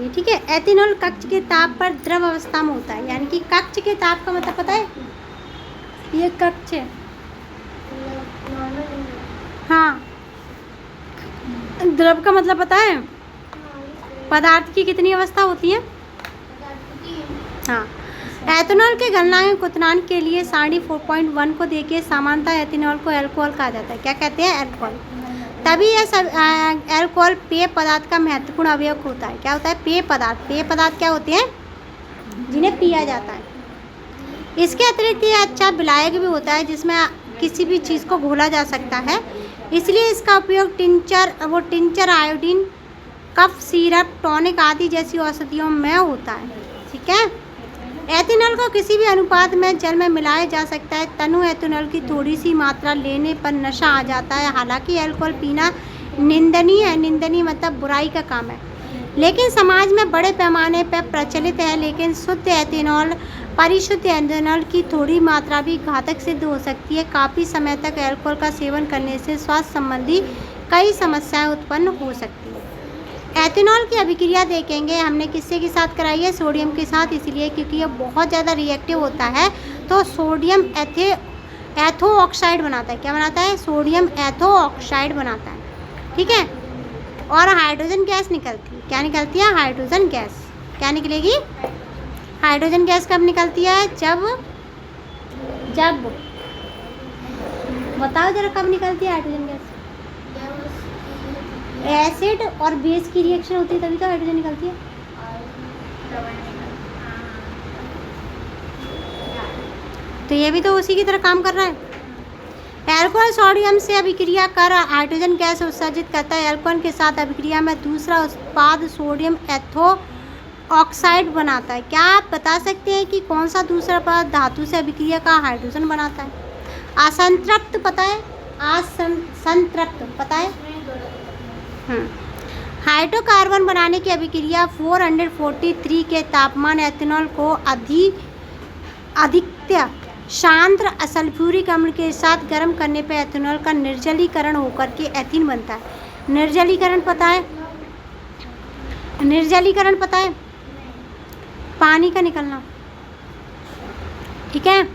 करेंगे, ठीक है। एथेनॉल कक्ष के ताप पर द्रव अवस्था में होता है, यानी कि कक्ष के ताप का मतलब पता है, ये कक्ष है, हाँ। द्रव का मतलब पता है, पदार्थ की कितनी अवस्था होती है, हाँ। एथेनॉल के गलनांक क्वथनांक के लिए सारणी 4.1 को देखिए। सामान्यतः एथेनॉल को अल्कोहल कहा जाता है। क्या कहते हैं, अल्कोहल। तभी यह सब अल्कोहल पेय पदार्थ का महत्वपूर्ण अवयव होता है। क्या होता है, पेय पदार्थ। पेय पदार्थ क्या होते हैं, जिन्हें पिया जाता है। इसके अतिरिक्त यह अच्छा विलायक भी होता है, जिसमें किसी भी चीज़ को घोला जा सकता है, इसलिए इसका उपयोग tincture, iodine, cough syrup, tonic आदि जैसी औषधियों में होता है, ठीक है। एथेनॉल को किसी भी अनुपात में जल में मिलाया जा सकता है। तनु एथेनॉल की थोड़ी सी मात्रा लेने पर नशा आ जाता है। हालांकि अल्कोहल पीना निंदनीय है, निंदनीय मतलब बुराई का काम है, लेकिन समाज में बड़े पैमाने पर प्रचलित है। लेकिन शुद्ध एथेनॉल, परिशुद्ध एथेनॉल की थोड़ी मात्रा भी घातक सिद्ध हो सकती है। काफ़ी समय तक अल्कोहल का सेवन करने से स्वास्थ्य संबंधी कई समस्याएं उत्पन्न हो सकती हैं। एथेनॉल की अभिक्रिया देखेंगे, हमने किससे के साथ कराई है, सोडियम के साथ, इसलिए क्योंकि ये बहुत ज़्यादा रिएक्टिव होता है। तो सोडियम एथो ऑक्साइड बनाता है। क्या बनाता है, सोडियम एथो ऑक्साइड बनाता है, ठीक है। और हाइड्रोजन गैस निकलती है। क्या निकलती है, हाइड्रोजन गैस। क्या निकलेगी, हाइड्रोजन गैस कब निकलती है, जब बताओ जरा कब निकलती है हाइड्रोजन गैस। एसिड और बेस की रिएक्शन होती है तभी तो हाइड्रोजन निकलती है। तो ये भी तो उसी की तरह काम कर रहा है। अल्कोहल सोडियम से अभिक्रिया कर हाइड्रोजन गैस उत्सर्जित करता है। अल्कोहल के साथ अभिक्रिया में दूसरा उत्पाद सोडियम एथो ऑक्साइड बनाता है। क्या आप बता सकते हैं कि कौन सा दूसरा पदार्थ धातु से अभिक्रिया का हाइड्रोजन बनाता है। असंतृप्त पता है, असंतृप्त पता है। हाइड्रोकार्बन बनाने की अभिक्रिया 443 के तापमान एथेनॉल को अधिकतर शांत सल्फ्यूरिक अम्ल के साथ गर्म करने पर एथेनॉल का निर्जलीकरण होकर के एथीन बनता है। निर्जलीकरण पता है, निर्जलीकरण पता है, पानी का निकलना, ठीक है।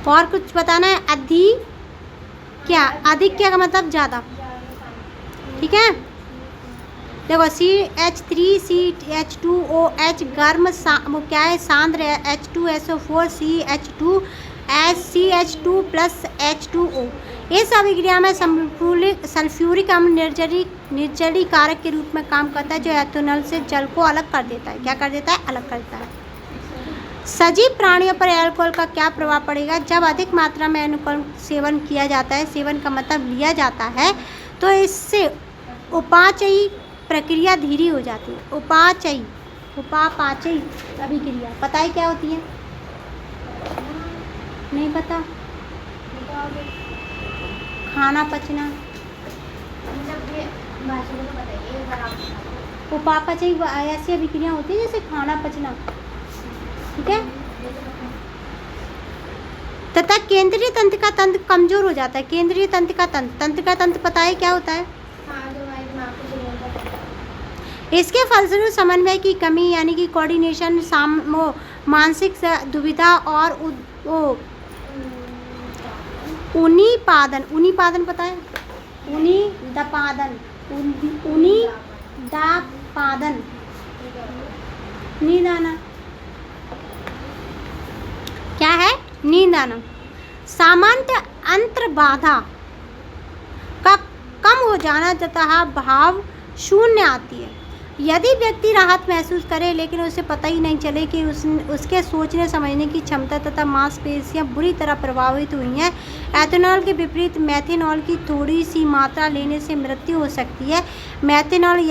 और कुछ बताना है, अधिक क्या का मतलब ज़्यादा, ठीक है। देखो CH3CH2OH गर्म वो क्या है, सांद्र है। H2SO4 CH2 plus H2O। इस अभिक्रिया में सल्फ्यूरिक अम्ल निर्जली कारक के रूप में काम करता है, जो एथेनॉल से जल को अलग कर देता है। क्या कर देता है, अलग करता है। सजीव प्राणियों पर अल्कोहल का क्या प्रभाव पड़ेगा, जब अधिक मात्रा में अल्कोहल सेवन किया जाता है, सेवन का मतलब लिया जाता है, तो इससे उपापचयी प्रक्रिया धीरे हो जाती है। उपापचयी अभिक्रिया पता है क्या होती है, नहीं पता, खाना पचना, उपापचयी ऐसी अभिक्रिया होती है जैसे खाना पचना, ठीक है। तथा केंद्रीय तंत्र का तंत्र कमजोर हो जाता है। केंद्रीय तंत्र का तंत्र पता है क्या होता है, इसके फलस्वरूप समन्वय की कमी यानी कि कोऑर्डिनेशन, मानसिक दुविधा और उनीपादन पता है, उनीदापादन नींद आना, क्या है, नींद आना। सामान्य अंतर्बाधा का कम हो जाना तथा भाव शून्य आती है। यदि व्यक्ति राहत महसूस करे लेकिन उसे पता ही नहीं चले कि उसके सोचने समझने की क्षमता तथा मांसपेशियां बुरी तरह प्रभावित हुई हैं। एथेनॉल के विपरीत मेथेनॉल की थोड़ी सी मात्रा लेने से मृत्यु हो सकती है। मेथेनॉल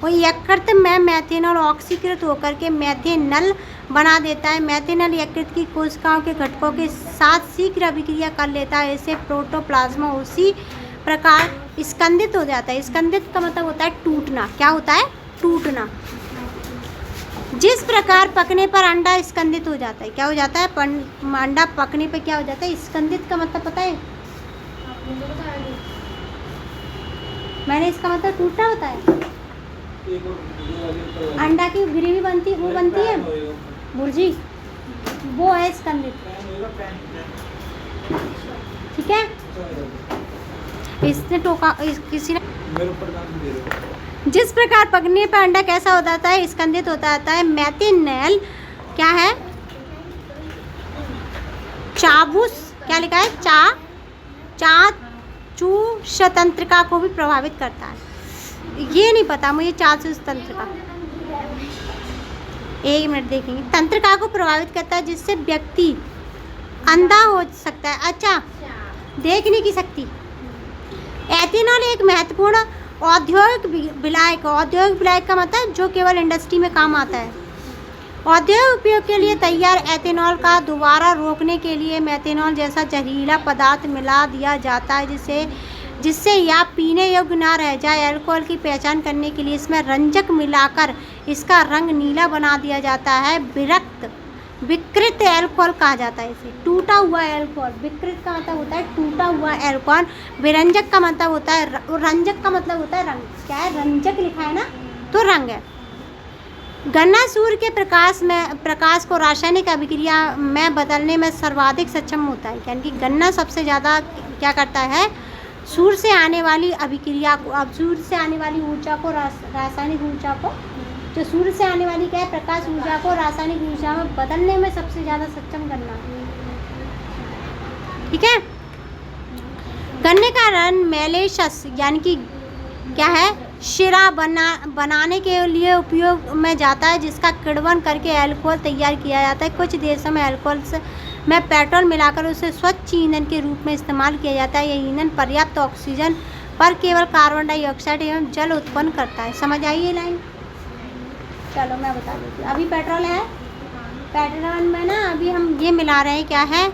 वो यकृत में मेथेनॉल ऑक्सीकृत होकर के मेथेनल बना देता है। मेथेनॉल यकृत की कोशिकाओं के घटकों के साथ शीघ्र अभिक्रिया कर लेता है। इससे प्रोटोप्लाज्मा उसी प्रकार स्कंदित हो जाता है। स्कंदित का मतलब होता है टूटना। क्या होता है, टूटना। जिस प्रकार पकने पर अंडा स्कंदित हो जाता है। क्या हो जाता है, अंडा पकने पर क्या हो जाता है, स्कंदित का मतलब पता है, मैंने इसका मतलब टूटना होता है। अंडा की ग्रेवी बनती, वो बनती है भुर्जी, वो है स्कंदित। ठीक है, इसने टोका, किसी ने जिस प्रकार पकने पर अंडा कैसा हो जाता है, स्कंदित होता जाता है। मेथिनेल क्या है, चाबूस, क्या लिखा है, चाचूष तंत्रिका को भी प्रभावित करता है। ये नहीं पता मुझे, चाचूष तंत्रिका, एक मिनट देखेंगे। तंत्रिका को प्रभावित करता है जिससे व्यक्ति अंधा हो सकता है। अच्छा, देखने की शक्ति। एथेनॉल एक महत्वपूर्ण औद्योगिक विलायक, औद्योगिक विलायक का मतलब जो केवल इंडस्ट्री में काम आता है। औद्योगिक उपयोग के लिए तैयार एथेनॉल का दोबारा रोकने के लिए मेथेनॉल जैसा जहरीला पदार्थ मिला दिया जाता है जिससे यह पीने योग्य ना रह जाए। अल्कोहल की पहचान करने के लिए इसमें रंजक मिलाकर इसका रंग नीला बना दिया जाता है। विकृत अल्कोहल कहा जाता है इसे, टूटा हुआ अल्कोहल। विकृत का मतलब होता है टूटा हुआ अल्कोहल। विरंजक का मतलब होता है, रंजक का मतलब होता है रंग। क्या है, रंजक लिखा है ना, तो रंग है। गन्ना सूर्य के प्रकाश को रासायनिक अभिक्रिया में बदलने में सर्वाधिक सक्षम होता है। यानी कि गन्ना सबसे ज़्यादा क्या करता है, सूर्य से आने वाली अभिक्रिया को, अब सूर्य से आने वाली ऊर्जा को, रासायनिक ऊर्जा को, जो सूर्य से आने वाली क्या है, प्रकाश ऊर्जा को रासायनिक ऊर्जा में बदलने में सबसे ज़्यादा सक्षम गन्ना। ठीक है, गन्ने का रन मेलेशस यानी कि क्या है, शिरा बनाने के लिए उपयोग में जाता है, जिसका किण्वन करके अल्कोहल तैयार किया जाता है। कुछ देशों में अल्कोहल में पेट्रोल मिलाकर उसे स्वच्छ ईंधन के रूप में इस्तेमाल किया जाता है। यह ईंधन पर्याप्त ऑक्सीजन पर केवल कार्बन डाइऑक्साइड एवं जल उत्पन्न करता है। समझ आई ये लाइन? चलो मैं बता देती हूँ। अभी पेट्रोल है, पेट्रोल में ना अभी हम ये मिला रहे हैं, क्या है,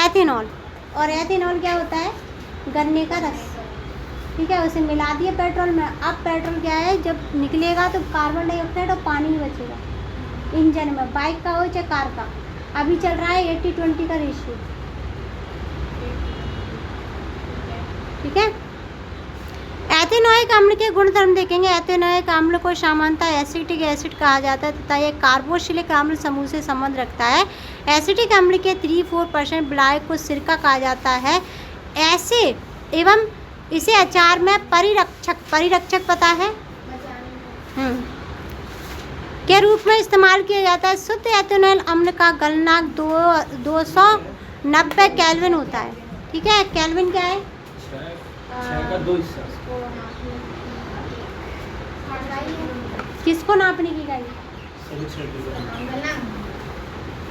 एथेनॉल। और एथेनॉल क्या होता है, गन्ने का रस। ठीक है, उसे मिला दिए पेट्रोल में। अब पेट्रोल क्या है, जब निकलेगा तो कार्बन डाइऑक्साइड और पानी ही बचेगा इंजन में, बाइक का हो चाहे कार का। अभी चल रहा है 80-20 का रेशियो। ठीक है, एथेनोइक अम्ल के गुणधर्म देखेंगे। एथेनोइक अम्ल को सामान्यतः एसिटिक एसिड कहा जाता है तथा यह कार्बोक्सिलिक अम्ल समूह से संबंध रखता है। एसिटिक अम्ल के 3-4% विलायक को सिरका कहा जाता है। ऐसे एवं इसे अचार में परिरक्षक पता है के रूप में इस्तेमाल किया जाता है। शुद्ध एथेनॉल अम्ल का गलनांक 290 केल्विन होता है। ठीक है, केल्विन क्या है, किसको नापने की गई,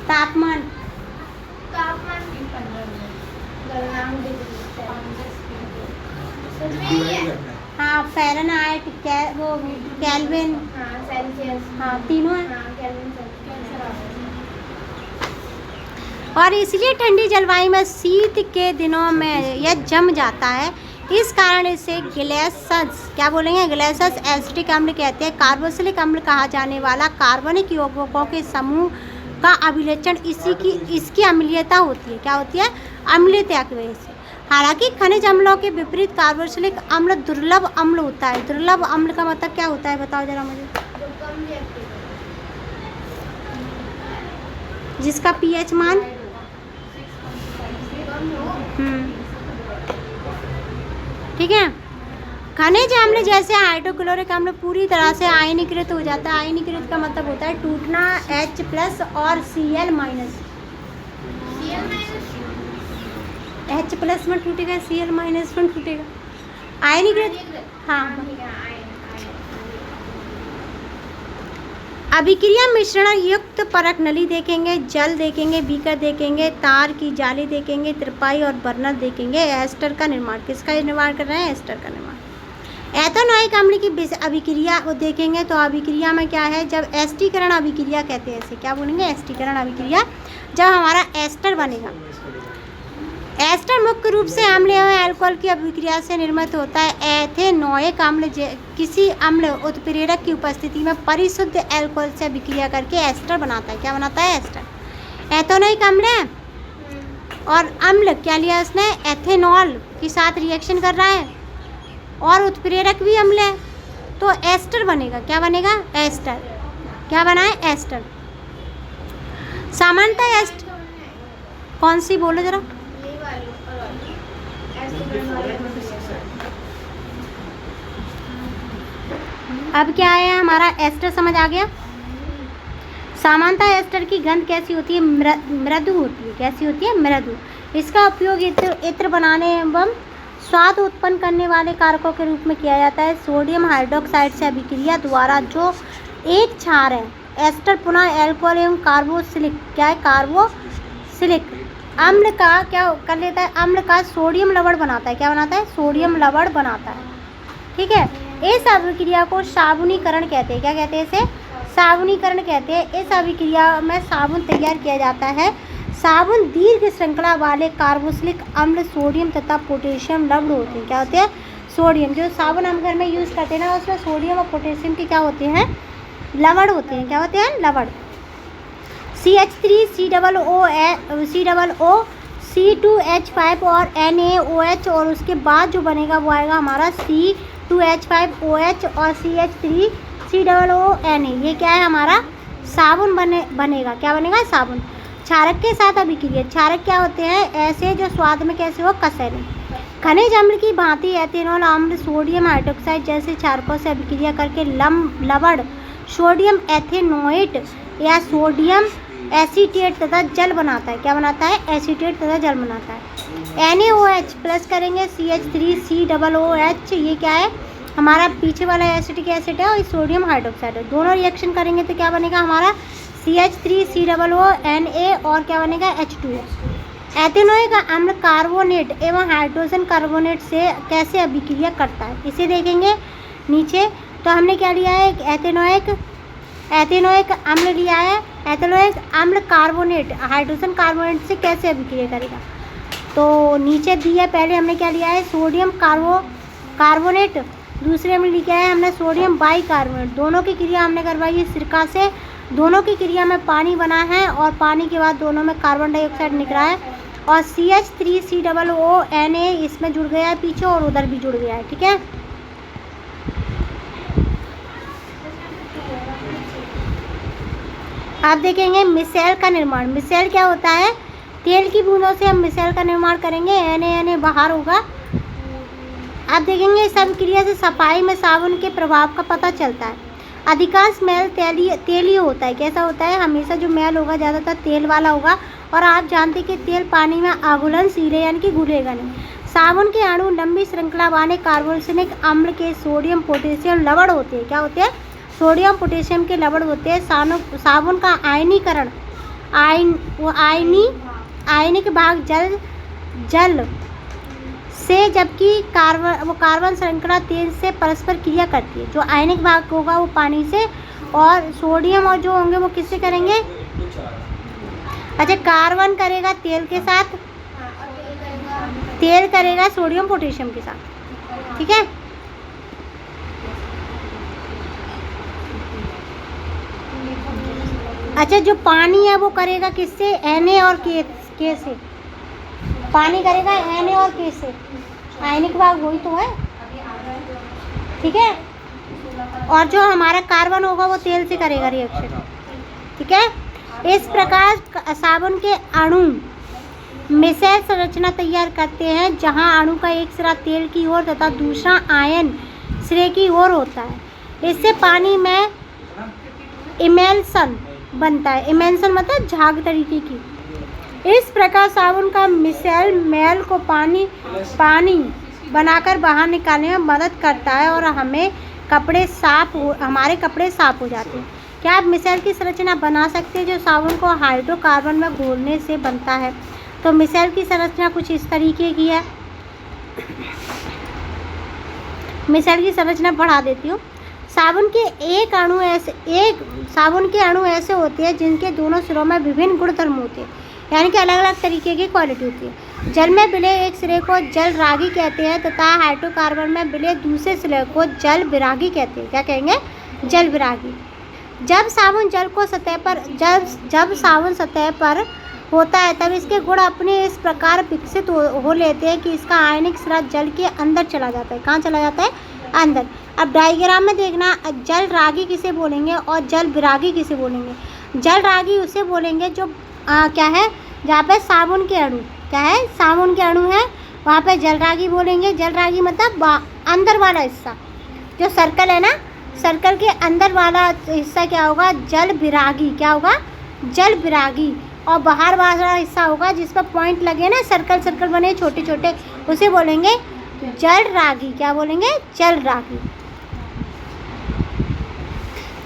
तापमान। हाँ, फ़ारेनहाइट, वो केल्विन, हाँ तीनों है। और इसलिए ठंडी जलवायु में शीत के दिनों में यह जम जाता है। इस कारण इसे ग्लेशियर्स, क्या बोलेंगे, ग्लेशियर्स एसिटिक अम्ल कहते हैं। कार्बोक्सिलिक अम्ल कहा जाने वाला कार्बनिक यौगिकों के समूह का अभिलक्षण इसकी अम्लीयता होती है। क्या होती है, अम्लीयता की वजह से। हालांकि खनिज अम्लों के विपरीत कार्बोक्सिलिक अम्ल दुर्लभ अम्ल होता है। दुर्लभ अम्ल का मतलब क्या होता है, बताओ जरा मुझे। जिसका पीएच मान ठीक है। खनिज अम्ल जैसे हाइड्रोक्लोरिक अम्ल पूरी तरह से आयनीकृत हो जाता है। आयनीकृत का मतलब होता है टूटना, H+ और Cl-। H+ में टूटेगा, Cl- में टूटेगा। आयनीकृत, हाँ। अभिक्रिया मिश्रण युक्त परख नली देखेंगे, जल देखेंगे, बीकर देखेंगे, तार की जाली देखेंगे, त्रिपाई और बर्नर देखेंगे। एस्टर का निर्माण, किसका निर्माण कर रहे हैं, एस्टर का निर्माण। एथेनोइक अम्ल की अभिक्रिया वो देखेंगे तो अभिक्रिया में क्या है, जब एस्टीकरण अभिक्रिया कहते हैं इसे, क्या बोलेंगे, एस्टीकरण अभिक्रिया। जब हमारा एस्टर बनेगा, एस्टर मुख्य रूप से अम्ल एवं अल्कोहल की अभिक्रिया से निर्मित होता है। एथेनोइक अम्ल किसी अम्ल उत्प्रेरक की उपस्थिति में परिशुद्ध अल्कोहल से अभिक्रिया करके एस्टर बनाता है। क्या बनाता है, एस्टर। एथेनोइक अम्ल है और अम्ल क्या लिया उसने, एथेनॉल के साथ रिएक्शन कर रहा है और उत्प्रेरक भी अम्ल है। तो एस्टर बनेगा। क्या बनेगा? एस्टर। क्या बना है? एस्टर। सामान्यतः एस्टर कौन सी बोलो जरा। अब क्या है हमारा? एस्टर समझ आ गया। सामान्यतः एस्टर की गंध कैसी होती है? मृदु होती है। कैसी होती है? मृदु। इसका उपयोग इत्र बनाने एवं स्वाद उत्पन्न करने वाले कारकों के रूप में किया जाता है। सोडियम हाइड्रोक्साइड से अभिक्रिया द्वारा जो एक क्षार है एस्टर पुनः अल्कोहल एवं कार्बोक्सिलिक, क्या है? कार्बोक्सिलिक अम्ल का क्या कर लेता है? अम्ल का सोडियम लवण बनाता है। क्या बनाता है? सोडियम लवण बनाता है। ठीक है। इस अभिक्रिया को साबुनीकरण कहते हैं। क्या कहते हैं इसे? साबुनीकरण कहते हैं। इस अभिक्रिया में साबुन तैयार किया जाता है। साबुन दीर्घ श्रृंखला वाले कार्बोक्सिलिक अम्ल सोडियम तथा पोटेशियम लवण होते हैं। क्या होते हैं? सोडियम। जो साबुन हम घर में यूज़ करते हैं ना, उसमें सोडियम और पोटेशियम के क्या होते हैं? लवण होते हैं। क्या होते हैं? लवण। CH3 COO C2H5 और NaOH, और उसके बाद जो बनेगा वो आएगा हमारा C2H5OH और CH3 COO Na। ये क्या है? हमारा साबुन बनेगा। क्या बनेगा? साबुन। क्षारक के साथ अभिक्रिया। क्षारक क्या होते हैं? ऐसे जो स्वाद में कैसे हो? कसैले। खनिज अम्ल की भांति एथेनॉल अम्ल सोडियम हाइड्रोक्साइड जैसे क्षारकों से अभिक्रिया करके लवण सोडियम एथेनोएट या सोडियम एसीटेट तथा जल बनाता है। क्या बनाता है? एसीटेट तथा जल बनाता है। NaOH प्लस करेंगे CH3 COOH। ये क्या है? हमारा पीछे वाला एसिटिक एसिड है और सोडियम हाइड्रोक्साइड है। दोनों रिएक्शन करेंगे तो क्या बनेगा हमारा? CH3 COO Na और क्या बनेगा? H2O। एथेनोइक अम्ल कार्बोनेट एवं हाइड्रोजन कार्बोनेट से कैसे अभिक्रिया करता है इसे देखेंगे नीचे। तो हमने क्या लिया है? एथेनोइक अम्ल लिया है। एथेनोइक अम्ल कार्बोनेट हाइड्रोजन कार्बोनेट से कैसे अभिक्रिया करेगा? तो नीचे दिया पहले हमने क्या लिया है? Sodium carbonate. दूसरे में लिखा है हमने सोडियम बाइकार्बोनेट। दोनों की क्रिया हमने करवाई है सिरका से। दोनों की क्रिया में पानी बना है और पानी के बाद दोनों में कार्बन डाइऑक्साइड निकला है और CH3 COO Na इसमें जुड़ गया है पीछे और उधर भी जुड़ गया है। ठीक है। आप देखेंगे मिसेल का निर्माण। मिसेल क्या होता है? तेल की बूंदों से हम मिसेल का निर्माण करेंगे। Na बाहर होगा। आप देखेंगे इस अभिक्रिया से सफाई में साबुन के प्रभाव का पता चलता है। अधिकांश मैल तेलीय होता है। कैसा होता है? हमेशा जो मैल होगा ज़्यादातर तेल वाला होगा और आप जानते हैं कि तेल पानी में अघुलनशील है यानी कि घुलेगा नहीं। साबुन के अणु लंबी श्रृंखला वाले कार्बोक्सिलिक अम्ल के सोडियम पोटेशियम लवण होते हैं। क्या होते हैं? सोडियम पोटेशियम के लवण होते हैं। साबुन का आयनीकरण आयनिक भाग जल से, जबकि कार्बन श्रृंखला तेल से परस्पर क्रिया करती है। जो आयनिक भाग होगा वो पानी से और सोडियम और जो होंगे वो किससे करेंगे? अच्छा, कार्बन करेगा तेल के साथ, तेल करेगा सोडियम पोटेशियम के साथ। ठीक है। अच्छा, जो पानी है वो करेगा किससे? Na और K से। पानी करेगा Na और K से। आयनिक भाग वही तो है। ठीक है। और जो हमारा कार्बन होगा वो तेल से करेगा रिएक्शन। ठीक है। इस प्रकार साबुन के अणु मिसेल संरचना तैयार करते हैं जहां अणु का एक सिरा तेल की ओर तथा दूसरा आयन सिरे की ओर होता है। इससे पानी में इमल्शन बनता है। इमल्शन मतलब झाग तरीके की। इस प्रकार साबुन का मिसेल मैल को पानी बनाकर बाहर निकालने में मदद करता है और हमारे कपड़े साफ हो जाते हैं। क्या आप मिसेल की संरचना बना सकते हैं जो साबुन को हाइड्रोकार्बन में घोलने से बनता है? तो मिसेल की संरचना कुछ इस तरीके की है। मिसेल की संरचना बढ़ा देती हूँ। साबुन के अणु ऐसे होते हैं जिनके दोनों सिरों में विभिन्न गुणधर्म होते हैं, यानी कि अलग अलग तरीके की क्वालिटी होती है। जल में मिले एक सिरे को जल रागी कहते हैं तथा हाइड्रोकार्बन में मिले दूसरे सिरे को जल विरागी कहते हैं। क्या कहेंगे? जल विरागी। जब साबुन सतह पर होता है तब इसके गुण अपने इस प्रकार विकसित हो लेते हैं कि इसका आयनिक सिरा जल के अंदर चला जाता है। कहाँ चला जाता है? अंदर। अब डायग्राम में देखना, जल रागी किसे बोलेंगे और जल विरागी किसे बोलेंगे। जल रागी उसे बोलेंगे जो क्या है, जहाँ पे साबुन के अणु, क्या है, साबुन के अणु है, वहाँ पे जल रागी बोलेंगे। जल रागी मतलब अंदर वाला हिस्सा, जो सर्कल है ना, सर्कल के अंदर वाला हिस्सा क्या होगा, जल विरागी। क्या होगा, जल विरागी। और बाहर वाला हिस्सा होगा जिस पर पॉइंट लगे ना, सर्कल सर्कल बने छोटे छोटे, उसे बोलेंगे जल रागी। क्या बोलेंगे, जल रागी।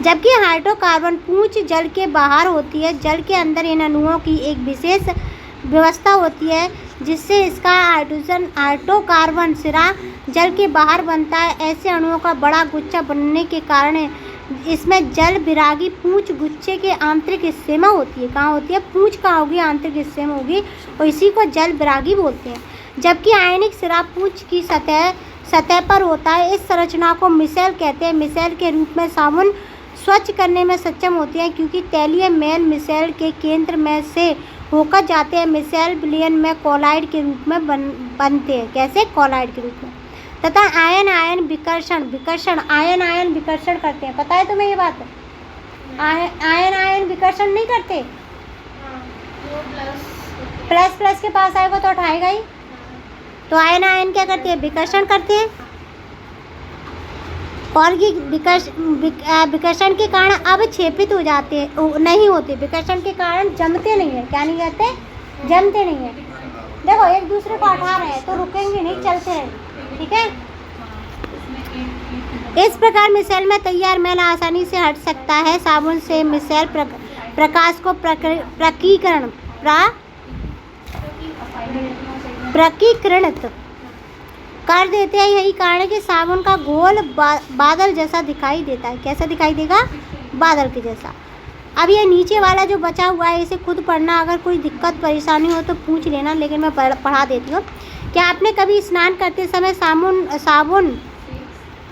जबकि हाइड्रोकार्बन पूंछ जल के बाहर होती है। जल के अंदर इन अणुओं की एक विशेष व्यवस्था होती है जिससे इसका हाइड्रोकार्बन सिरा जल के बाहर बनता है। ऐसे अणुओं का बड़ा गुच्छा बनने के कारण इसमें जल विरागी पूंछ गुच्छे के आंतरिक हिस्से में होती है। कहाँ होती है, पूंछ कहाँ होगी, आंतरिक हिस्से में होगी, और इसी को जल विरागी बोलते हैं। जबकि आयनिक सिरा पूंछ की सतह पर होता है। इस संरचना को मिसेल कहते हैं। मिसेल के रूप में साबुन स्वच्छ करने में सक्षम होती है क्योंकि तैलीय मैल मिसेल के केंद्र में से होकर जाते हैं। मिसेल विलयन में कॉलाइड के रूप में बनते हैं। कैसे, कॉलाइड के रूप में। तथा आयन आयन विकर्षण आयन आयन विकर्षण करते हैं। पता है तुम्हें ये बात, आयन आयन विकर्षण नहीं करते। प्लस प्लस के पास आएगा तो उठाएगा ही। तो आयन आयन क्या करते हैं, विकर्षण करते हैं। और ये विकर्षण के कारण अवक्षेपित हो जाते हैं, नहीं होते। विकर्षण के कारण जमते नहीं है। क्या नहीं कहते, जमते नहीं है। देखो एक दूसरे को हटा रहे हैं तो रुकेंगे नहीं, चलते हैं, ठीक है। इस प्रकार मिसेल में तैयार मैल आसानी से हट सकता है। साबुन से मिसेल प्रकाश को प्रकीर्णित कर देते हैं। यही कारण है कि साबुन का घोल बादल जैसा दिखाई देता है। कैसा दिखाई देगा, बादल के जैसा। अब ये नीचे वाला जो बचा हुआ है इसे खुद पढ़ना, अगर कोई दिक्कत परेशानी हो तो पूछ लेना, लेकिन मैं पढ़ा देती हूँ। क्या आपने कभी स्नान करते समय साबुन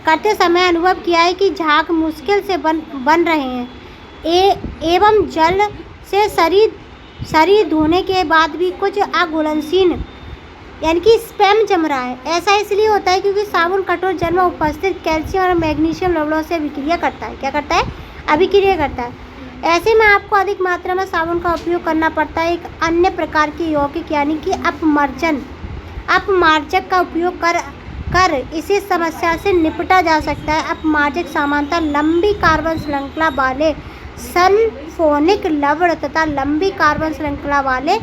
करते समय अनुभव किया है कि झाग मुश्किल से बन रहे हैं एवं जल से शरीर धोने के बाद भी कुछ अघुलनशील यानी कि स्पैम जम रहा है। ऐसा इसलिए होता है क्योंकि साबुन कठोर जल में उपस्थित कैल्शियम और मैग्नीशियम लवणों से अभिक्रिया करता है। क्या करता है, अभिक्रिया करता है। ऐसे में आपको अधिक मात्रा में साबुन का उपयोग करना पड़ता है। एक अन्य प्रकार के यौगिक यानी कि अपमार्जक का उपयोग कर इसी समस्या से निपटा जा सकता है। अपमार्जक सामान्यतः लंबी कार्बन श्रृंखला वाले सल्फोनिक लवण तथा लंबी कार्बन श्रृंखला वाले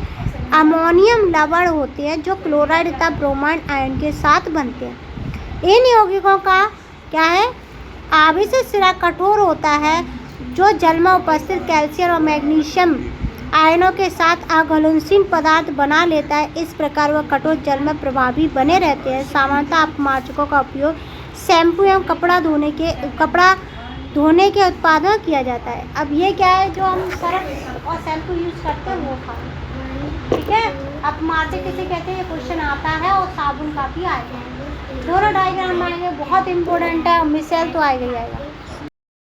अमोनियम लवण होते हैं जो क्लोराइड तथा ब्रोमाइड आयन के साथ बनते हैं। इन यौगिकों का क्या है, आवेशित सिरा कठोर होता है जो जल में उपस्थित कैल्शियम और मैग्नीशियम आयनों के साथ अघुलनशील पदार्थ बना लेता है। इस प्रकार वह कठोर जल में प्रभावी बने रहते हैं। सामान्यतः अपमार्जकों का उपयोग शैम्पू एवं कपड़ा धोने के उत्पादन में किया जाता है। अब ये क्या है, जो हम सर्फ और शैम्पू यूज करते हैं वो था, ठीक है। अपमार्जक किसे कहते हैं, ये क्वेश्चन आता है और साबुन का भी आएगा। दोनों डायग्राम आएंगे, बहुत इंपॉर्टेंट है। मिसेल तो आएगा ही आएगा।